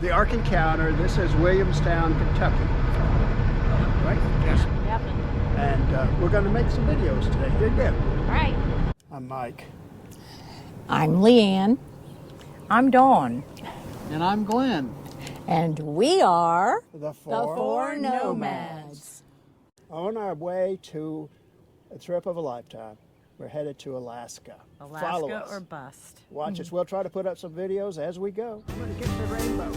the Ark Encounter. This is Williamstown, Kentucky. Right? Yes. Yep. And we're going to make some videos today. Here you go. All right. I'm Mike. I'm Leanne. I'm Dawn. And I'm Glenn. And we are The Four Nomads. On our way to a trip of a lifetime. We're headed to Alaska. Follow Alaska us. or bust. Watch us. We'll try to put up some videos as we go. I'm going to get the rainbow.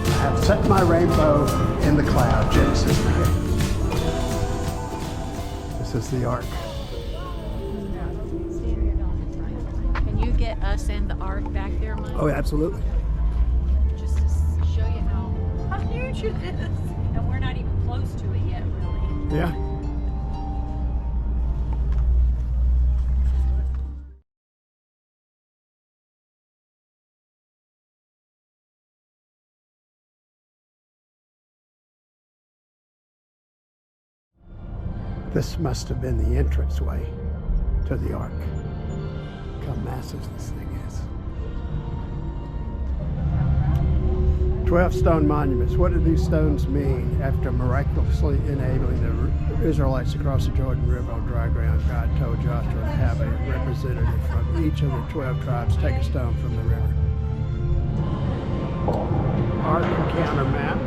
I have set my rainbow in the cloud, Jason. This is the Ark. Can you get us and the Ark back there, Mike? Oh, absolutely. Just to show you how huge it is. And we're not even close to it yet, really. Yeah. This must have been the entranceway to the Ark. Look how massive this thing is. 12 stone monuments. What do these stones mean? After miraculously enabling the Israelites to cross the Jordan River on dry ground, God told Joshua to have a representative from each of the 12 tribes take a stone from the river. Ark Encounter map.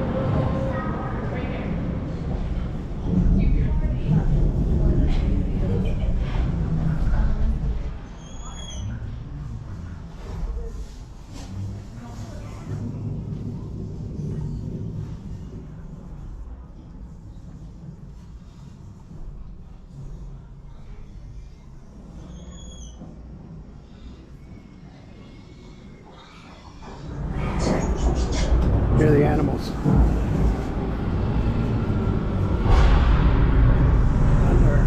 Here are the animals. Under.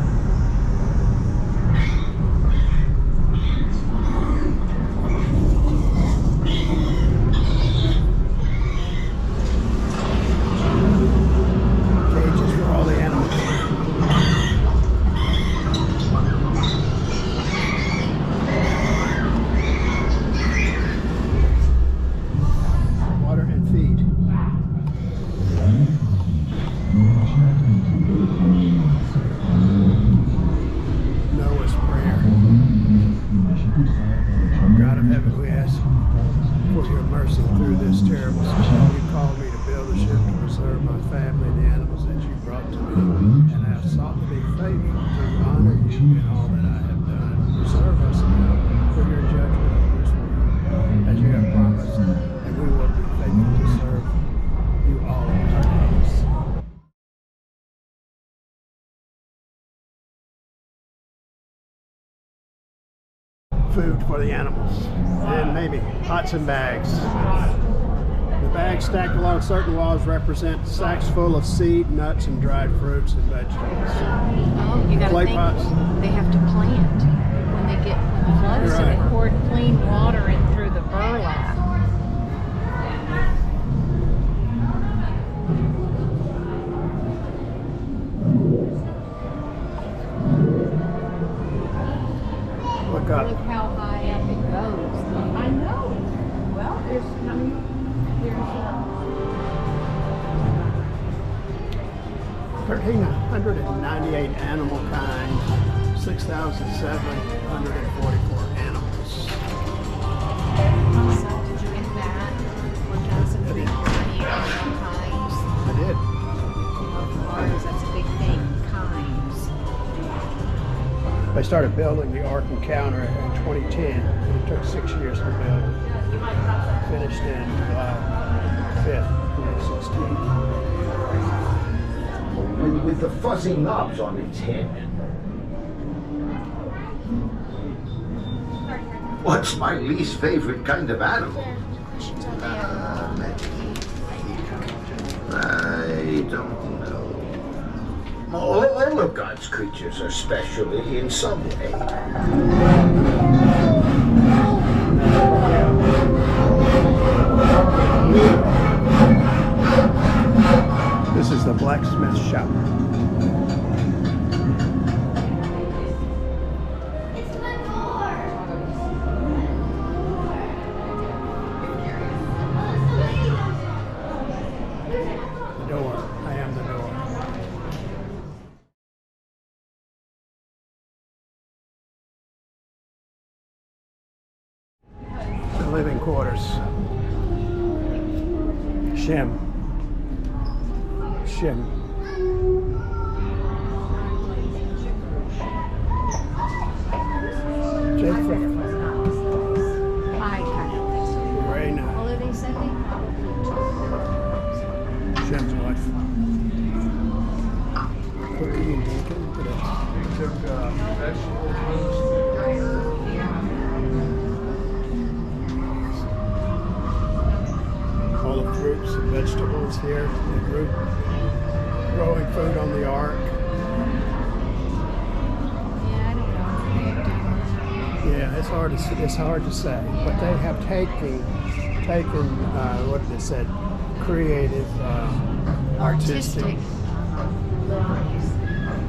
Cages for all the animals. Water and feed. Noah's prayer. God of heaven, we ask for your mercy through this terrible storm. You called me to build a ship to preserve my family and the animals that you brought to me, and I have sought to be faithful to honor you in all that I have done. Preserve us now for your judgment on this world, as you have promised, and we will be faithful to serve you all of our days. Food for the animals, and maybe pots and bags. The bags stacked along certain walls represent sacks full of seed, nuts, and dried fruits and vegetables. Oh, you got to Clay think pots. they have to plant when they get when the floods, so Right. they poured clean water in through the burlap. Look up. Look how high up it goes. I know. Well, there's 1,398 animal kinds, 6,744 animals. So did you get that? 1,398 times. I did. Cars, that's a big thing. Kinds. They started building the Ark Encounter in 2010. It took 6 years to build. Finished in July 5th, 2016. With the fuzzy knobs on its head. What's my least favorite kind of animal? I don't know. All of God's creatures are special in some way. This is the blacksmith shop. living quarters. Shim. Jacob. I kind of think so. Very nice. What are they sending? Shim's wife. Cookie and bacon. Look at that. Took vegetables. All the fruits and vegetables here. The group growing food on the Ark. Yeah, I don't know. Yeah, it's hard to say, but they have taken what they said, creative, artistic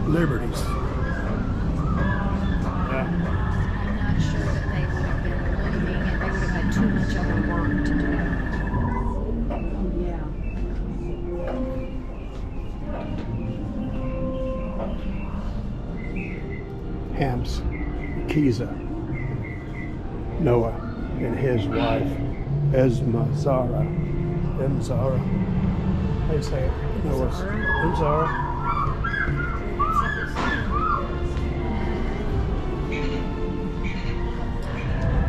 liberties. Yeah. I'm not sure that they would have been living and they would have had too much other work to do. Ham's, Kiza, Noah, and his wife, Emzara. How do you say it? Noah's Emzara.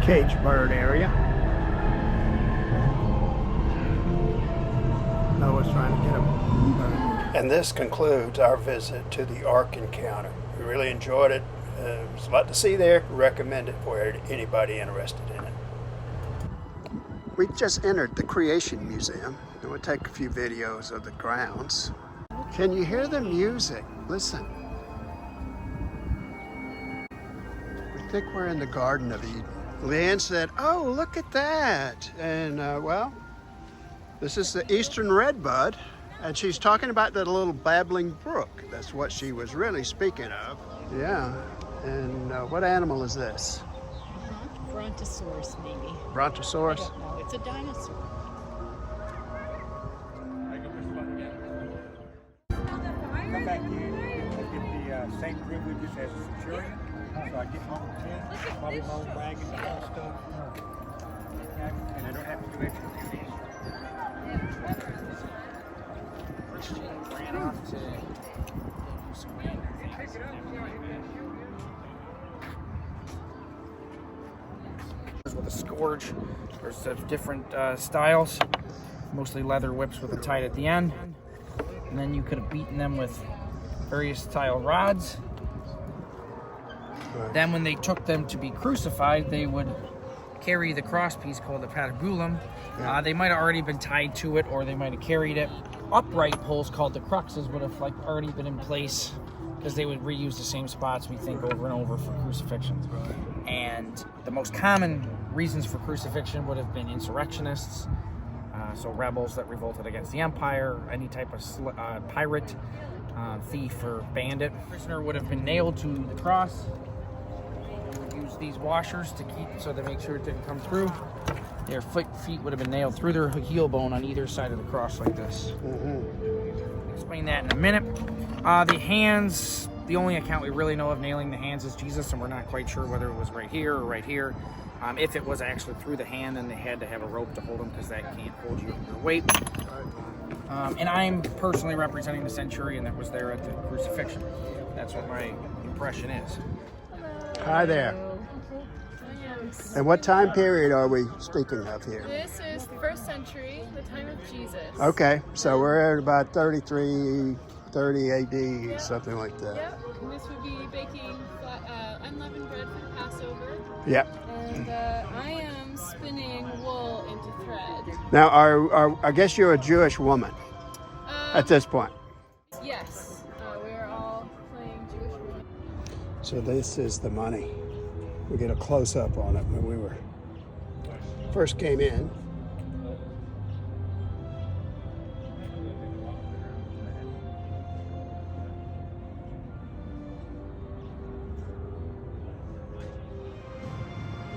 Cage bird area. Noah's trying to get a bird. And this concludes our visit to the Ark Encounter. We really enjoyed it. There's a lot to see there. Recommend it for anybody interested in it. We just entered the Creation Museum, and we'll take a few videos of the grounds. Can you hear the music? Listen. We think we're in the Garden of Eden. Leanne said, "Oh, look at that." And well, this is the Eastern Redbud, and she's talking about the little babbling brook. That's what she was really speaking of. Yeah. And what animal is this? Brontosaurus, maybe. Brontosaurus? No, it's a dinosaur. Come back in, I get the same privileges as a centurion. So I get my own tent, probably my own bag and all stuff. Okay? And I don't have to do extra duties. Christian ran off to do some random things. With a scourge, there's different styles, mostly leather whips with a tide at the end. And then you could have beaten them with various style rods. Right. Then when they took them to be crucified, they would carry the crosspiece called the patibulum. Yeah. They might have already been tied to it, or they might have carried it. Upright poles called the cruxes would have already been in place, because they would reuse the same spots, we think, over and over for crucifixions. Right. And the most common reasons for crucifixion would have been insurrectionists, so rebels that revolted against the empire, any type of pirate, thief, or bandit. The prisoner would have been nailed to the cross. They would use these washers to keep, so to make sure it didn't come through. Their feet would have been nailed through their heel bone on either side of the cross like this. Mm-hmm. Explain that in a minute. The hands, the only account we really know of nailing the hands is Jesus, and we're not quite sure whether it was right here or right here. If it was actually through the hand, then they had to have a rope to hold them, because that can't hold you your weight. And I'm personally representing the centurion that was there at the crucifixion. That's what my impression is. Hi there. And what time period are we speaking of here? This is the 1st century, the time of Jesus. Okay, so we're at about 33, 30 AD, something like that. Yep, and this would be baking unleavened bread for Passover. Yep. And I am spinning wool into thread. Now, I guess you're a Jewish woman at this point. Yes, we are all playing Jewish women. So this is the money. We get a close-up on it when we first came in.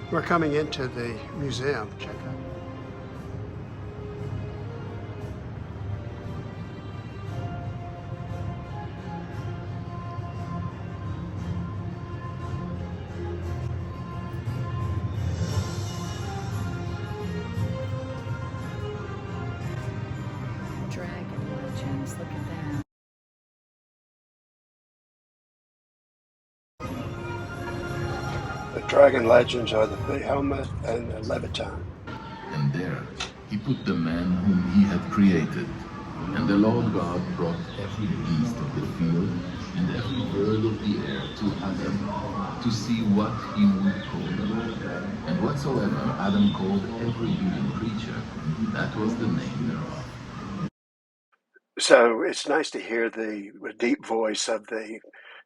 We're coming into the museum. Check out. dragons. Look at that. The dragon legends are the Behemoth and the Leviathan. And there he put the man whom he had created. And the Lord God brought every beast of the field and every bird of the air to Adam to see what he would call them. And whatsoever Adam called every living creature, that was the name thereof. So it's nice to hear the deep voice of the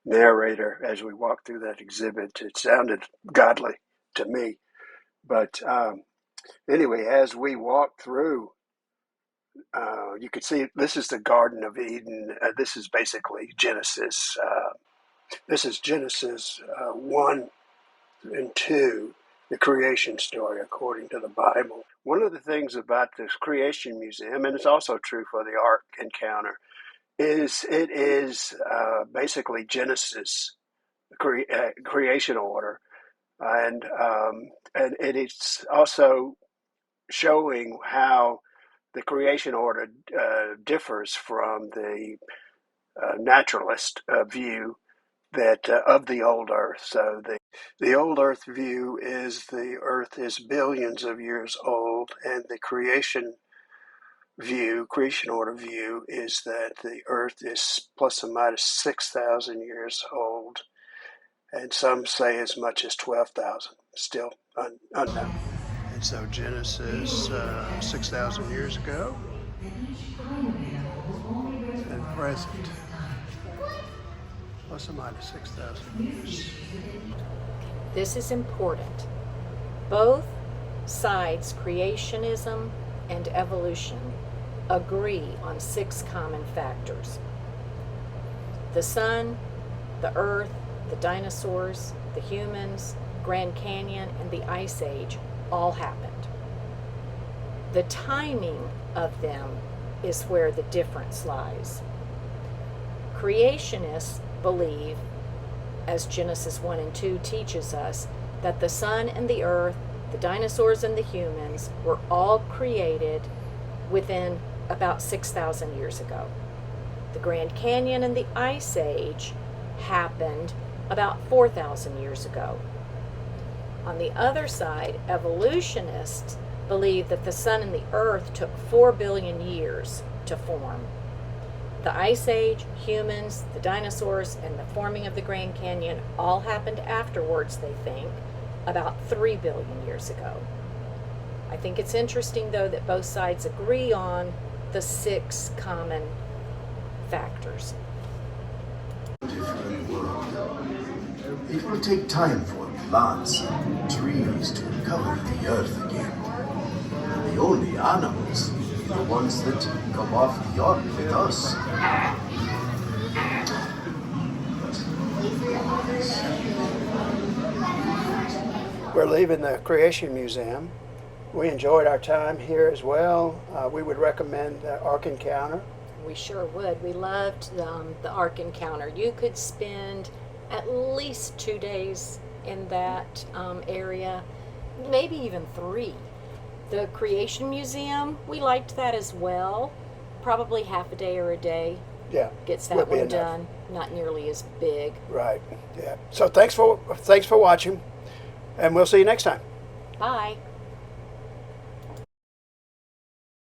narrator as we walk through that exhibit. It sounded godly to me. But anyway, as we walk through, you can see this is the Garden of Eden. This is basically Genesis. This is Genesis 1 and 2, the creation story according to the Bible. One of the things about this Creation Museum, and it's also true for the Ark Encounter, is it is basically Genesis creation order, and it's also showing how the creation order differs from the naturalist view that of the old Earth. So the old Earth view is the Earth is billions of years old, and the creation order view is that the Earth is plus or minus 6,000 years old, and some say as much as 12,000. Still unknown. And so Genesis 6,000 years ago and present, plus or minus 6,000 years. This is important. Both sides, creationism and evolution, agree on 6 common factors. The sun, the earth, the dinosaurs, the humans, Grand Canyon, and the Ice Age all happened. The timing of them is where the difference lies. Creationists believe, as Genesis 1 and 2 teaches us, that the sun and the earth, the dinosaurs and the humans were all created within about 6,000 years ago. The Grand Canyon and the Ice Age happened about 4,000 years ago. On the other side, evolutionists believe that the sun and the earth took 4 billion years to form. The Ice Age, humans, the dinosaurs, and the forming of the Grand Canyon all happened afterwards, they think, about 3 billion years ago. I think it's interesting, though, that both sides agree on the 6 common factors. It will take time for plants and trees to recover the earth again. The only animals are the ones that come off the ark with us. We're leaving the Creation Museum. We enjoyed our time here as well. We would recommend the Ark Encounter. We sure would. We loved the Ark Encounter. You could spend at least 2 days in that area, maybe even 3. The Creation Museum, we liked that as well. Probably half a day or a day. Yeah, gets that one done. Not nearly as big. Right. Yeah. So thanks for watching, and we'll see you next time. Bye.